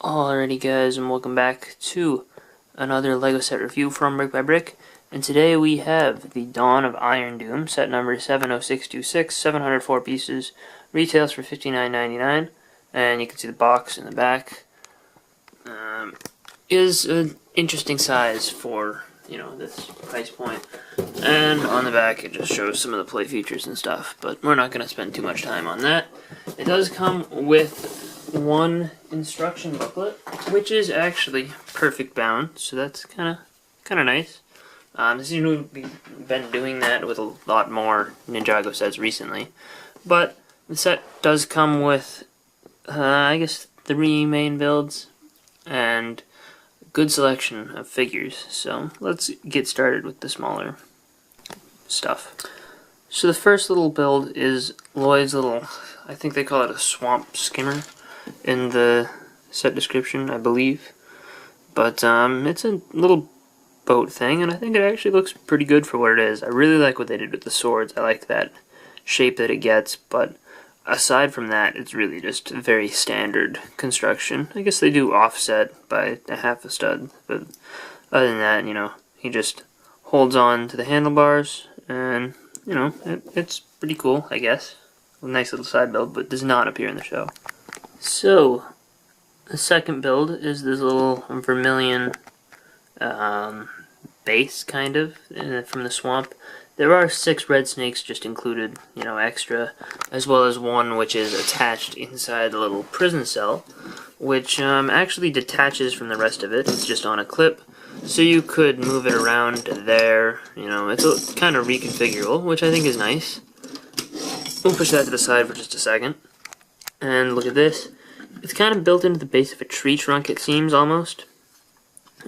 Alrighty guys, and welcome back to another LEGO set review from BrickByBrick. And today we have the Dawn of Iron Doom, set number 70626, 704 pieces, retails for $59.99, and you can see the box in the back. Is an interesting size for, this price point. And on the back it just shows some of the play features and stuff, but we're not going to spend too much time on that. It does come with one instruction booklet, which is actually perfect bound, so that's kind of nice. We've been doing that with a lot more Ninjago sets recently, but the set does come with, I guess, 3 main builds and a good selection of figures. So let's get started with the smaller stuff. So the first little build is Lloyd's little, I think they call it a swamp skimmer in the set description, I believe. But it's a little boat thing, and I think it actually looks pretty good for what it is. I really like what they did with the swords. I like that shape that it gets, but aside from that, it's really just a very standard construction. I guess they do offset by a half a stud, but other than that, he just holds on to the handlebars, and, it's pretty cool, I guess. A nice little side build, but does not appear in the show. So, the second build is this little Vermilion base, kind of, from the swamp. There are 6 red snakes just included, extra, as well as one which is attached inside the little prison cell, which actually detaches from the rest of it. It's just on a clip, so you could move it around there. It's kind of reconfigurable, which I think is nice. We'll push that to the side for just a second. And look at this. It's kind of built into the base of a tree trunk, it seems, almost.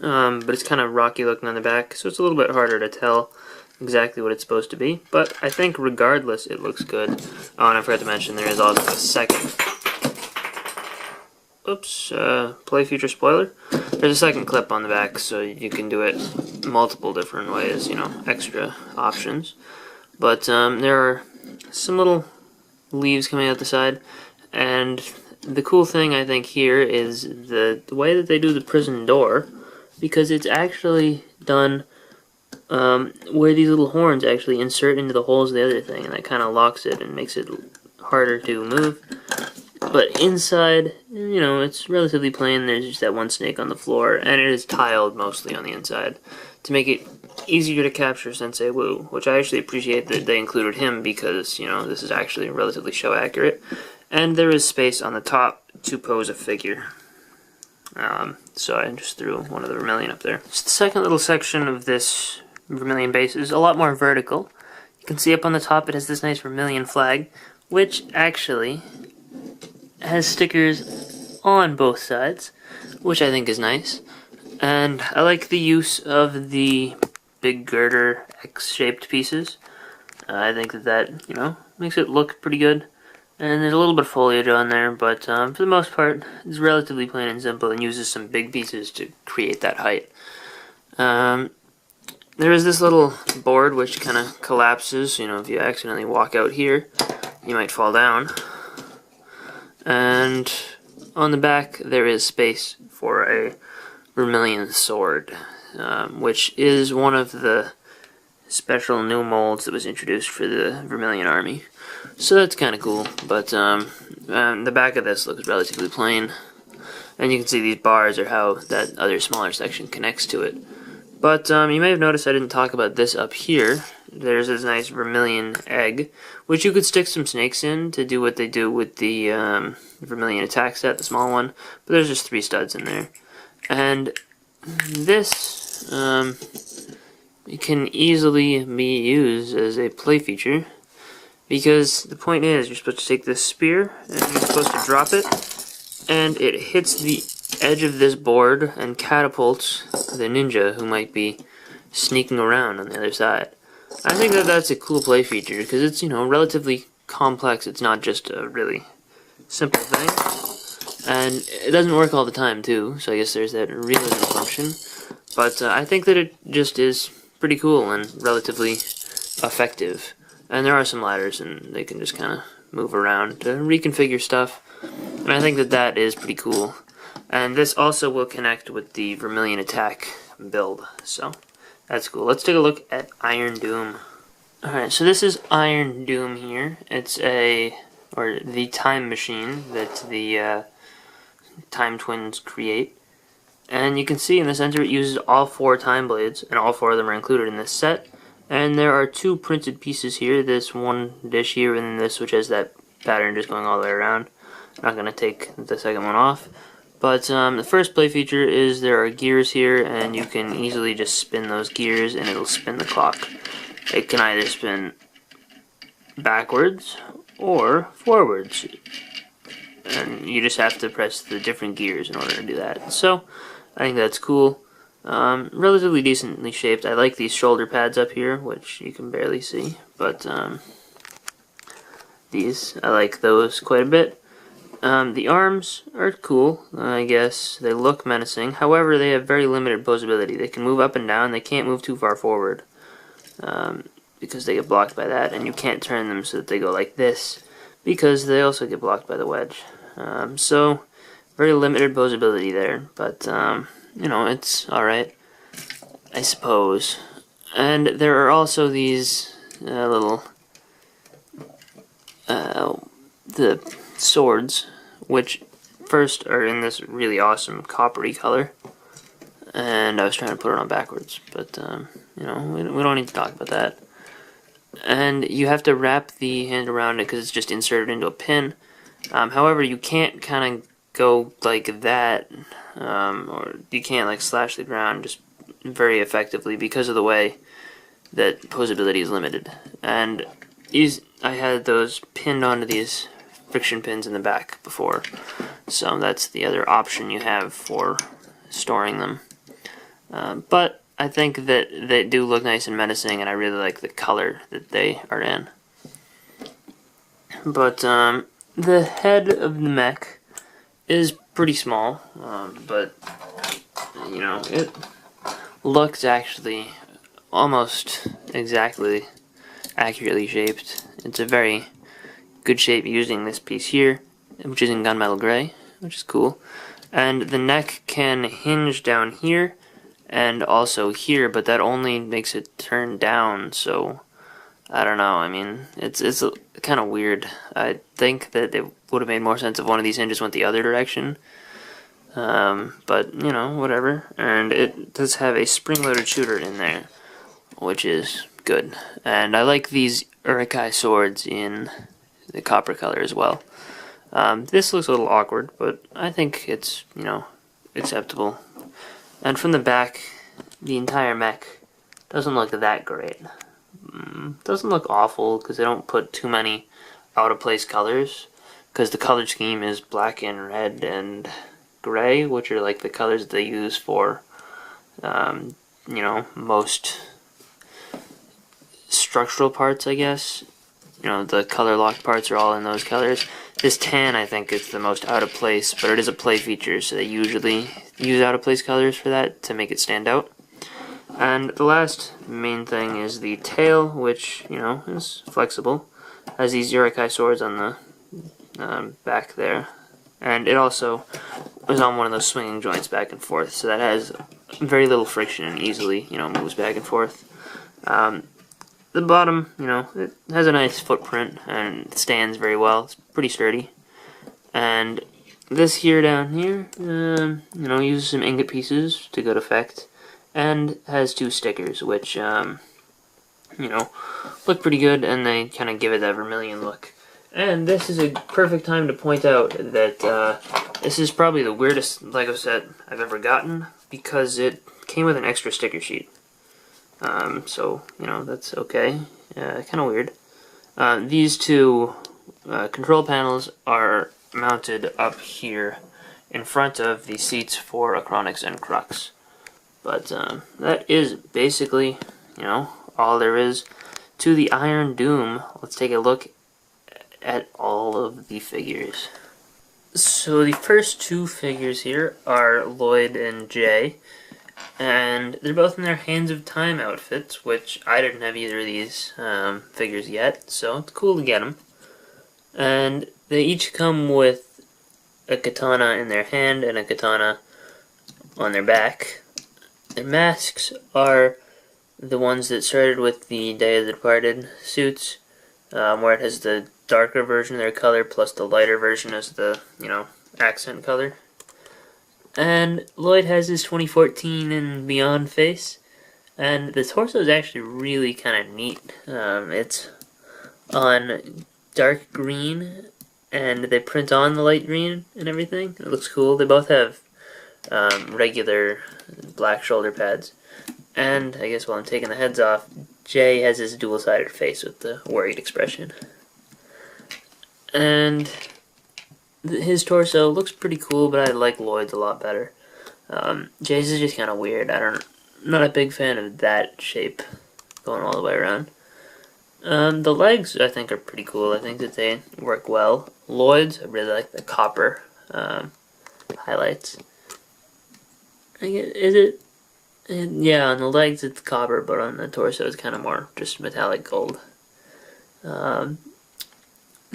But it's kind of rocky looking on the back, so it's a little bit harder to tell exactly what it's supposed to be. But I think regardless, it looks good. Oh, and I forgot to mention, there is also a second... Oops, play feature spoiler. There's a second clip on the back, so you can do it multiple different ways, extra options. But there are some little leaves coming out the side. And the cool thing, I think, here is the way that they do the prison door, because it's actually done where these little horns actually insert into the holes of the other thing, and that kind of locks it and makes it harder to move. But inside, it's relatively plain. There's just that one snake on the floor, and it is tiled mostly on the inside to make it easier to capture Sensei Wu, which I actually appreciate that they included him, because, this is actually relatively show accurate. And there is space on the top to pose a figure. So I just threw one of the Vermilion up there. So the second little section of this Vermilion base is a lot more vertical. You can see up on the top it has this nice Vermilion Flag, which actually has stickers on both sides, which I think is nice. And I like the use of the big girder X-shaped pieces. I think that makes it look pretty good. And there's a little bit of foliage on there, but for the most part, it's relatively plain and simple and uses some big pieces to create that height. There is this little board which kind of collapses. If you accidentally walk out here, you might fall down. And on the back, there is space for a Vermilion sword, which is one of the special new molds that was introduced for the Vermilion army. So that's kind of cool, but the back of this looks relatively plain, and you can see these bars are how that other smaller section connects to it. But you may have noticed I didn't talk about this up here. There's this nice Vermilion egg, which you could stick some snakes in to do what they do with the Vermilion attack set, the small one, but there's just 3 studs in there. And this it can easily be used as a play feature, because the point is you're supposed to take this spear and you're supposed to drop it, and it hits the edge of this board and catapults the ninja who might be sneaking around on the other side. I think that that's a cool play feature, because it's, relatively complex. It's not just a really simple thing. And it doesn't work all the time, too, so I guess there's that realism function. But I think that it just is pretty cool and relatively effective. And there are some ladders, and they can just kind of move around to reconfigure stuff. And I think that that is pretty cool. And this also will connect with the Vermilion Attack build, so that's cool. Let's take a look at Iron Doom. Alright, so this is Iron Doom here. It's the time machine that the Time Twins create. And you can see in the center it uses all 4 time blades, and all 4 of them are included in this set. And there are 2 printed pieces here, this one dish here, and then this which has that pattern just going all the way around. I'm not going to take the second one off. But the first play feature is there are gears here, and you can easily just spin those gears and it'll spin the clock. It can either spin backwards or forwards, and you just have to press the different gears in order to do that. So I think that's cool. Relatively decently shaped. I like these shoulder pads up here, which you can barely see, but I like those quite a bit. The arms are cool, I guess. They look menacing. However, they have very limited posability. They can move up and down. They can't move too far forward because they get blocked by that, and you can't turn them so that they go like this because they also get blocked by the wedge. So, very limited posability there, but you know, it's alright, I suppose. And there are also these little the swords, which first are in this really awesome coppery color, and I was trying to put it on backwards, but you know, we don't need to talk about that. And you have to wrap the hand around it because it's just inserted into a pin. However, you can't kind of go like that, or you can't like slash the ground just very effectively because of the way that posability is limited. And I had those pinned onto these friction pins in the back before, so that's the other option you have for storing them. But I think that they do look nice and menacing, and I really like the color that they are in. But the head of the mech is pretty small, but you know, it looks actually almost exactly accurately shaped. It's a very good shape using this piece here, which is in gunmetal gray, which is cool. And the neck can hinge down here and also here, but that only makes it turn down, so I don't know. I mean, it's kind of weird. I think that it would have made more sense if one of these hinges went the other direction. But, you know, whatever. And it does have a spring-loaded shooter in there, which is good. And I like these Urukai swords in the copper color as well. This looks a little awkward, but I think it's, you know, acceptable. And from the back, the entire mech doesn't look that great. Doesn't look awful because they don't put too many out-of-place colors, because the color scheme is black and red and gray, which are like the colors that they use for, you know, most structural parts, I guess. You know, the color locked parts are all in those colors. This tan, I think, is the most out of place, but it is a play feature, so they usually use out of place colors for that to make it stand out. And the last main thing is the tail, which, you know, is flexible. Has these Urukai swords on the back there. And it also is on one of those swinging joints back and forth, so that has very little friction and easily, you know, moves back and forth. The bottom, you know, it has a nice footprint and it stands very well. It's pretty sturdy. And this here down here, you know, uses some ingot pieces to good effect, and has 2 stickers, which, you know, look pretty good, and they kind of give it that vermilion look. And this is a perfect time to point out that this is probably the weirdest LEGO set I've ever gotten, because it came with an extra sticker sheet. So, you know, that's okay. Kind of weird. These 2 control panels are mounted up here in front of the seats for Acronix and Crux. But that is basically, you know, all there is to the Iron Doom. Let's take a look at all of the figures. So the first 2 figures here are Lloyd and Jay, and they're both in their Hands of Time outfits, which I didn't have either of these figures yet, so it's cool to get them. And they each come with a katana in their hand and a katana on their back. Their masks are the ones that started with the Day of the Departed suits, where it has the darker version of their color plus the lighter version as the, accent color. And Lloyd has his 2014 and beyond face, and the torso is actually really kind of neat. It's on dark green, and they print on the light green and everything. It looks cool. They both have regular black shoulder pads. And I guess while I'm taking the heads off, Jay has his dual-sided face with the worried expression. And his torso looks pretty cool, but I like Lloyd's a lot better. Jay's is just kind of weird. I'm not a big fan of that shape going all the way around. The legs, I think, are pretty cool. I think that they work well. Lloyd's, I really like the copper highlights. Is it? Yeah, on the legs it's copper, but on the torso it's kind of more just metallic gold.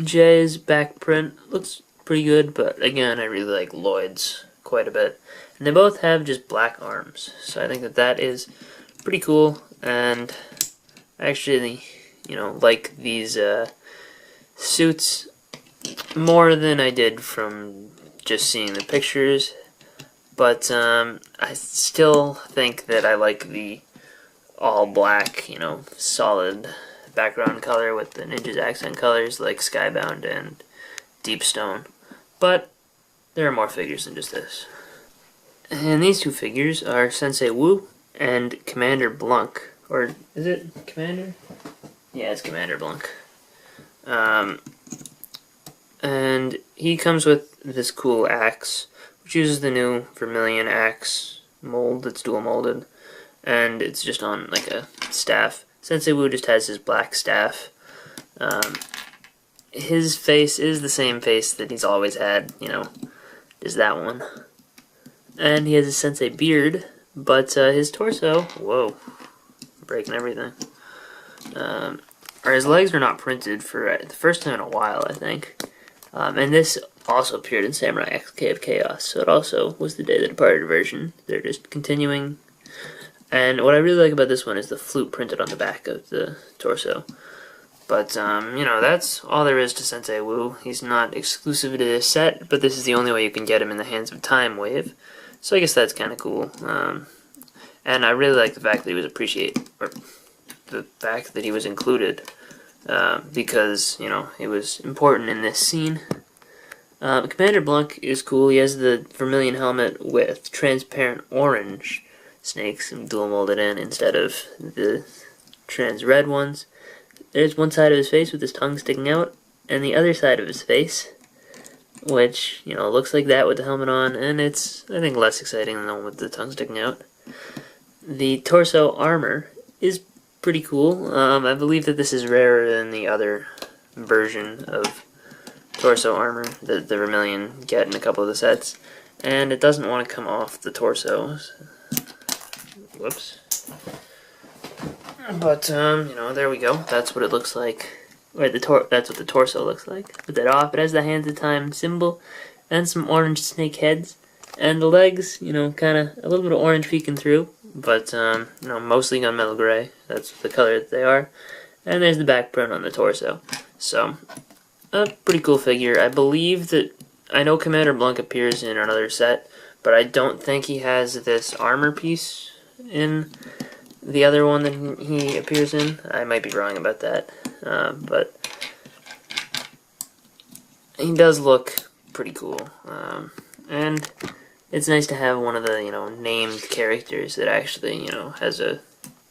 Jay's back print looks pretty good, but again, I really like Lloyd's quite a bit. And they both have just black arms, so I think that is pretty cool, and actually, like these suits more than I did from just seeing the pictures. But I still think that I like the all black, solid background color with the Ninja's accent colors like Skybound and Deepstone. But there are more figures than just this. And these two figures are Sensei Wu and Commander Blanc. Or is it Commander? Yeah, it's Commander Blanc. And he comes with this cool axe, which uses the new Vermilion axe mold that's dual molded, and it's just on like a staff. Sensei Wu just has his black staff. His face is the same face that he's always had, is that one. And he has a Sensei beard, but his torso, whoa, breaking everything. Or his legs are not printed for the first time in a while, I think. And this also appeared in Samurai X Cave of Chaos, so it also was the Day of the Departed version. They're just continuing. And what I really like about this one is the flute printed on the back of the torso. But, that's all there is to Sensei Wu. He's not exclusive to this set, but this is the only way you can get him in the hands of Time Wave. So I guess that's kind of cool. And I really like the fact that he was included. Because, he was important in this scene. Commander Blanc is cool. He has the Vermilion helmet with transparent orange snakes dual molded in instead of the trans red ones. There's one side of his face with his tongue sticking out, and the other side of his face, which, looks like that with the helmet on, and it's, I think, less exciting than the one with the tongue sticking out. The torso armor is pretty cool. I believe that this is rarer than the other version of torso armor that the Vermilion get in a couple of the sets, and it doesn't want to come off the torso. Whoops. But there we go. That's what it looks like. Right, that's what the torso looks like. Put that off. It has the Hands of Time symbol and some orange snake heads, and the legs, kind of a little bit of orange peeking through. But, mostly gunmetal gray. That's the color that they are. And there's the back print on the torso. So, a pretty cool figure. I believe that, I know Commander Blanc appears in another set, but I don't think he has this armor piece in the other one that he appears in. I might be wrong about that. But, he does look pretty cool. And it's nice to have one of the, named characters that actually, has a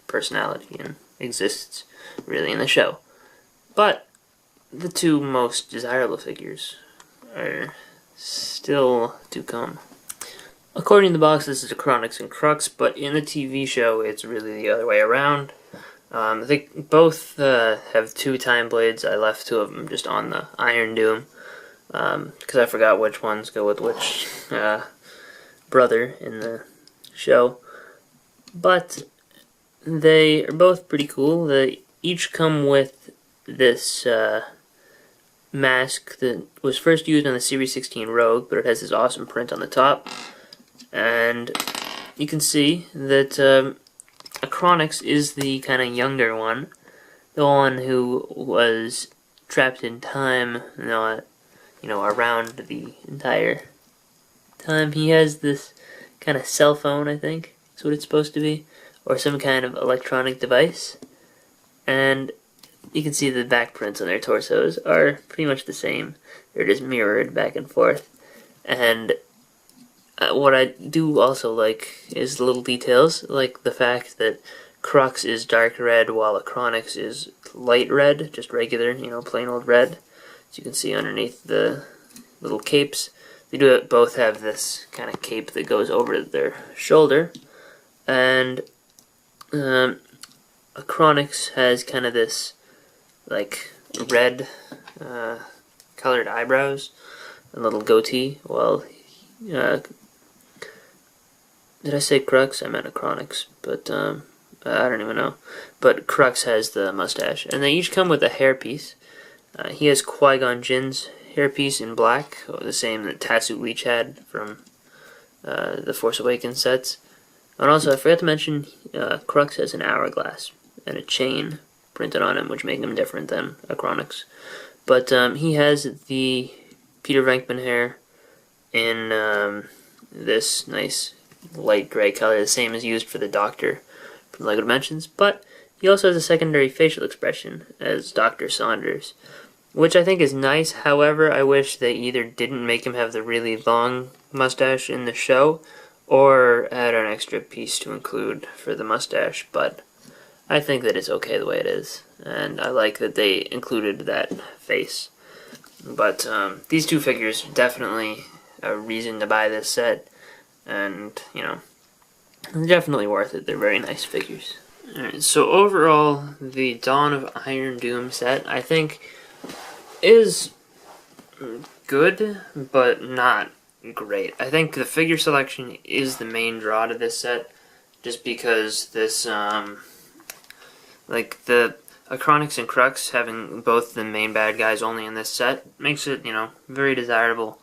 personality and exists really in the show. But the two most desirable figures are still to come. According to the box, this is a Chronix and Crux, but in the TV show, it's really the other way around. They both have two time blades. I left two of them just on the Iron Doom, because I forgot which ones go with which brother in the show. But they are both pretty cool. They each come with this mask that was first used on the Series 16 Rogue, but it has this awesome print on the top. And you can see that Acronix is the kind of younger one, the one who was trapped in time, not, around the entire time. He has this kind of cell phone, I think, is what it's supposed to be, or some kind of electronic device. And you can see the back prints on their torsos are pretty much the same. They're just mirrored back and forth. And what I do also like is the little details, like the fact that Crux is dark red while Acronix is light red, just regular, plain old red. As you can see underneath the little capes. They do both have this kind of cape that goes over their shoulder. And Acronix has kind of this like red colored eyebrows, a little goatee. Well, did I say Crux? I meant Acronix, but I don't even know. But Crux has the mustache, and they each come with a hairpiece. He has Qui-Gon Jinn's hairpiece in black, the same that Tatsu Leech had from the Force Awakens sets. And also, I forgot to mention, Crux has an hourglass and a chain printed on him, which make him different than Acronix. But he has the Peter Venkman hair in this nice light gray color, the same as used for the Doctor from LEGO Dimensions. But he also has a secondary facial expression as Dr. Saunders, which I think is nice. However, I wish they either didn't make him have the really long mustache in the show, or add an extra piece to include for the mustache, but I think that it's okay the way it is, and I like that they included that face. But these two figures are definitely a reason to buy this set, and, they're definitely worth it. They're very nice figures. Alright, so overall, the Dawn of Iron Doom set, I think, is good, but not great. I think the figure selection is the main draw to this set, just because this, like the Acronix and Crux having both the main bad guys only in this set makes it, very desirable.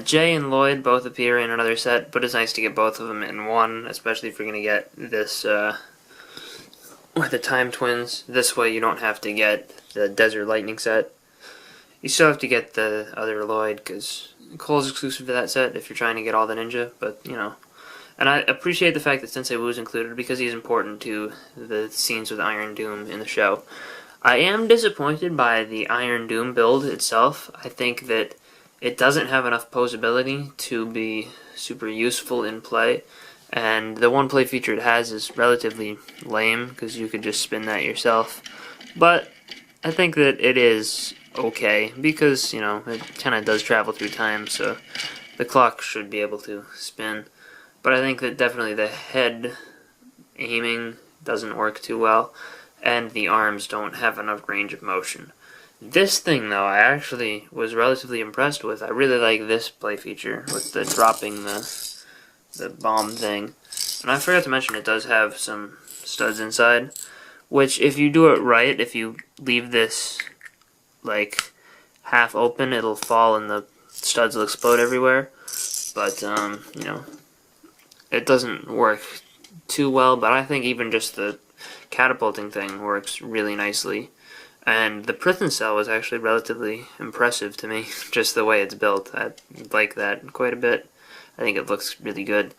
Jay and Lloyd both appear in another set, but it's nice to get both of them in one, especially if you're going to get this, with the Time Twins. This way you don't have to get the Desert Lightning set. You still have to get the other Lloyd, because Cole's exclusive to that set if you're trying to get all the ninja, but, And I appreciate the fact that Sensei Wu's included, because he's important to the scenes with Iron Doom in the show. I am disappointed by the Iron Doom build itself. I think that it doesn't have enough posability to be super useful in play, and the one play feature it has is relatively lame, because you could just spin that yourself. But I think that it is okay, because, it kind of does travel through time, so the clock should be able to spin. But I think that definitely the head aiming doesn't work too well, and the arms don't have enough range of motion. This thing, though, I actually was relatively impressed with. I really like this play feature with the dropping the bomb thing. And I forgot to mention it does have some studs inside, which if you do it right, if you leave this like half open, it'll fall and the studs will explode everywhere. But it doesn't work too well, but I think even just the catapulting thing works really nicely. And the Prithen cell was actually relatively impressive to me, just the way it's built. I like that quite a bit. I think it looks really good.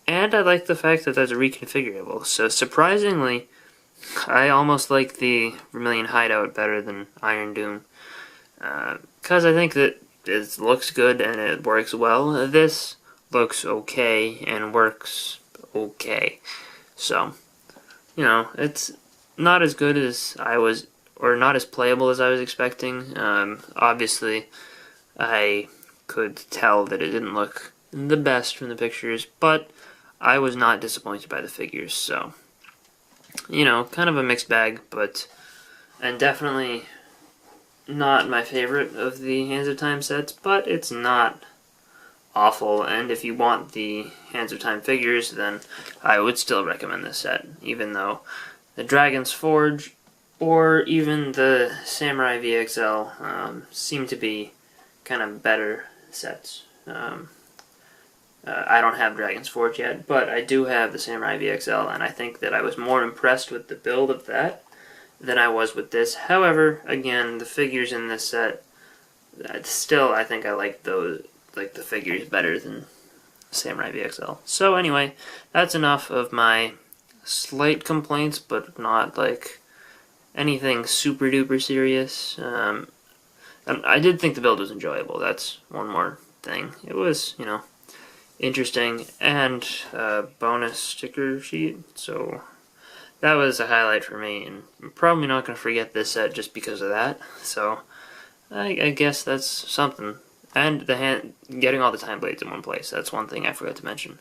And I like the fact that there's a reconfigurable. So surprisingly, I almost like the Vermilion Hideout better than Iron Doom. Because I think that it looks good and it works well. This looks okay and works okay. So, it's not as good as I was, or not as playable as I was expecting. Obviously, I could tell that it didn't look the best from the pictures, but I was not disappointed by the figures, so, kind of a mixed bag, and definitely not my favorite of the Hands of Time sets, but it's not awful, and if you want the Hands of Time figures, then I would still recommend this set, even though the Dragon's Forge or even the Samurai VXL seem to be kind of better sets. I don't have Dragon's Forge yet, but I do have the Samurai VXL, and I think that I was more impressed with the build of that than I was with this. However, again, the figures in this set, still I think I like the figures better than Samurai VXL. So anyway, that's enough of my slight complaints, but not like anything super duper serious. I did think the build was enjoyable. That's one more thing. It was, interesting, and bonus sticker sheet, so that was a highlight for me, and I'm probably not going to forget this set just because of that, so I guess that's something. And getting all the time blades in one place, that's one thing I forgot to mention.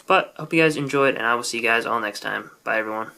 But, hope you guys enjoyed, and I will see you guys all next time. Bye, everyone.